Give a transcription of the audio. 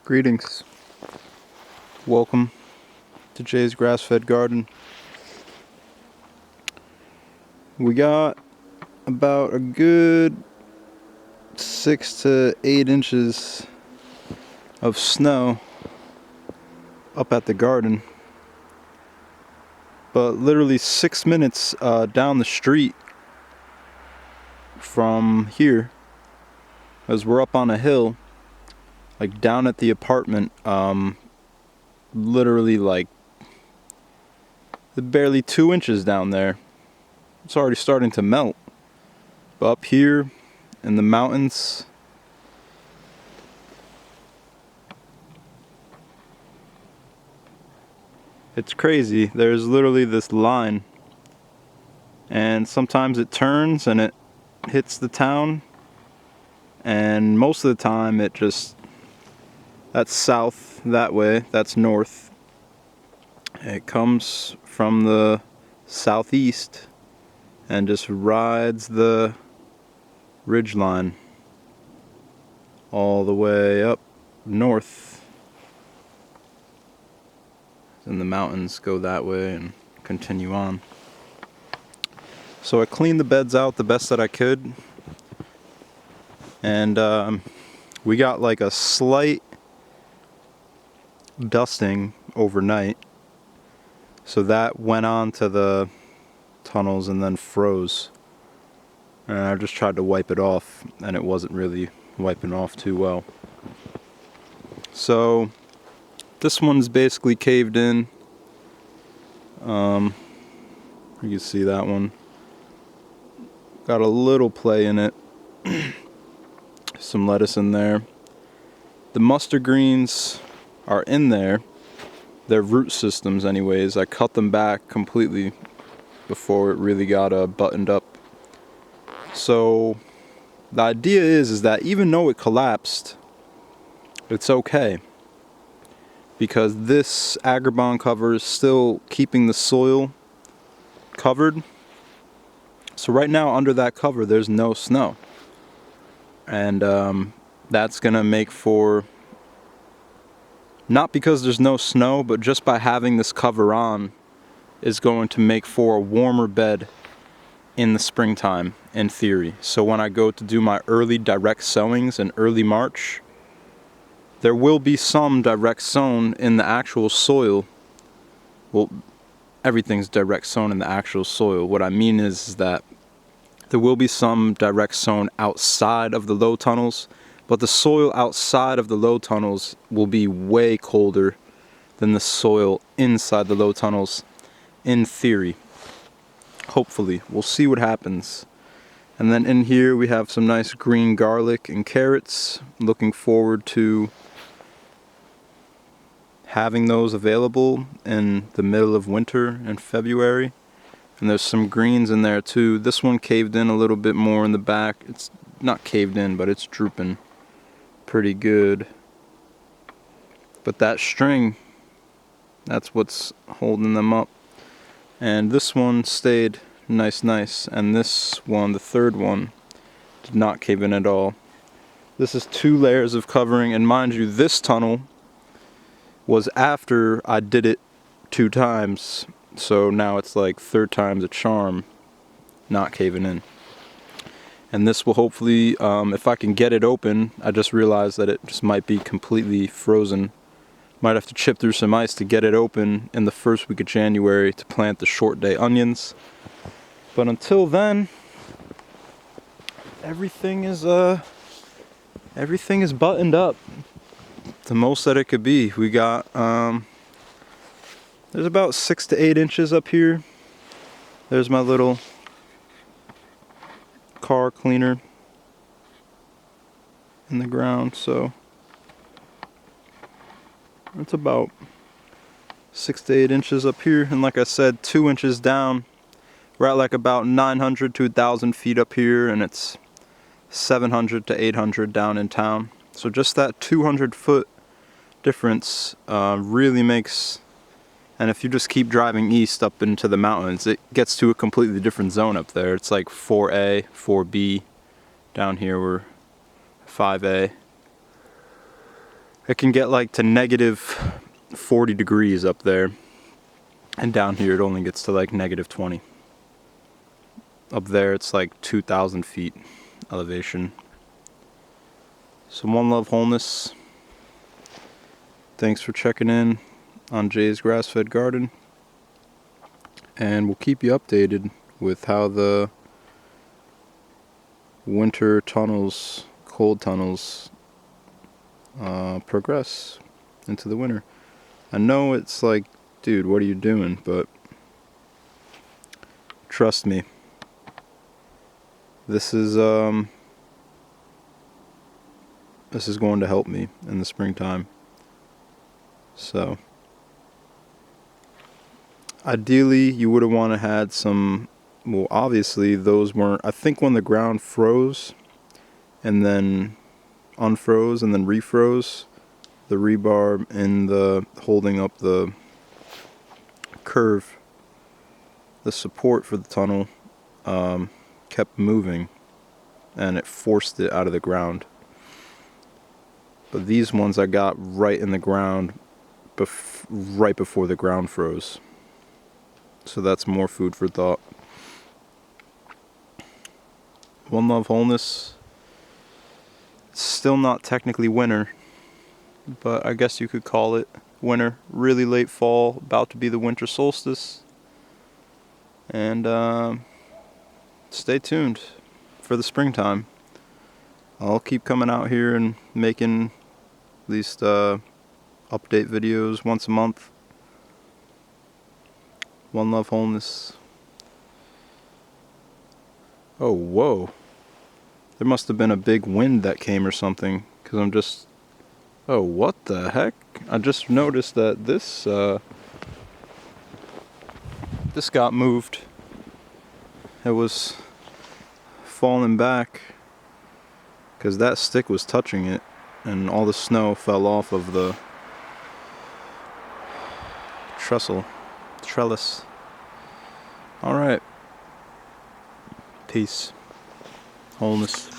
Greetings. Welcome to JsGrassFedGarden. We got about a good 6 to 8 inches of snow up at the garden, but literally 6 minutes down the street from here, as we're up on a hill, like down at the apartment, literally like barely 2 inches down there. It's already starting to melt. But up here in the mountains, it's crazy. There's literally this line, and sometimes it turns and it hits the town, and most of the time it just, that's south that way, that's north. It comes from the southeast and just rides the ridge line all the way up north, and the mountains go that way and continue on. So I cleaned the beds out the best that I could, and we got like a slight dusting overnight, so that went on to the tunnels and then froze, and I just tried to wipe it off, and it wasn't really wiping off too well. So this one's basically caved in. You can see that one got a little play in it. Some lettuce in there. The mustard greens are in there. They're root systems anyways. I cut them back completely before it really got buttoned up. So the idea is that even though it collapsed, it's okay, because this agribon cover is still keeping the soil covered. So right now under that cover there's no snow, and that's gonna make for, not because there's no snow, but just by having this cover on is going to make for a warmer bed in the springtime, in theory. So when I go to do my early direct sowings in early March, there will be some direct sown in the actual soil. Well, everything's direct sown in the actual soil. What I mean is that there will be some direct sown outside of the low tunnels, but the soil outside of the low tunnels will be way colder than the soil inside the low tunnels, in theory. Hopefully. We'll see what happens. And then in here we have some nice green garlic and carrots. Looking forward to having those available in the middle of winter in February. And there's some greens in there too. This one caved in a little bit more in the back. It's not caved in, but it's drooping pretty good. But that string, that's what's holding them up. And this one stayed nice, and this one, the third one, did not cave in at all. This is 2 layers of covering, and mind you, this tunnel was after I did it 2 times, so now it's like 3rd time's a charm not caving in. And this will hopefully, if I can get it open, I just realized that it just might be completely frozen. Might have to chip through some ice to get it open in the 1st week of January to plant the short day onions. But until then, everything is buttoned up the most that it could be. We got there's about 6 to 8 inches up here. There's my little car cleaner in the ground, so it's about 6 to 8 inches up here. And like I said, 2 inches down, we're at like about 900 to 1,000 feet up here, and it's 700 to 800 down in town. So just that 200-foot difference really makes, and if you just keep driving east up into the mountains, it gets to a completely different zone up there. It's like 4A, 4B. Down here we're 5A. It can get like to negative 40 degrees up there, and down here it only gets to like negative 20. Up there it's like 2,000 feet elevation. So one love wholeness. Thanks for checking in on Jay's Grass-Fed Garden, and we'll keep you updated with how the winter tunnels, cold tunnels, progress into the winter. I know it's like, dude, what are you doing? But trust me, this is going to help me in the springtime. So ideally you would have want to had some, well, obviously those weren't, I think when the ground froze and then unfroze and then refroze, the rebar in the holding up the curve, the support for the tunnel, kept moving and it forced it out of the ground. But these ones I got right in the ground, right before the ground froze. So that's more food for thought. One love wholeness. It's still not technically winter, but I guess you could call it winter. Really late fall, about to be the winter solstice. And stay tuned for the springtime. I'll keep coming out here and making at least update videos once a month. One love wholeness. Oh, whoa. There must have been a big wind that came or something, because I'm just... Oh, what the heck? I just noticed that this got moved. It was falling back because that stick was touching it and all the snow fell off of the trellis. Alright. Peace. Wholeness.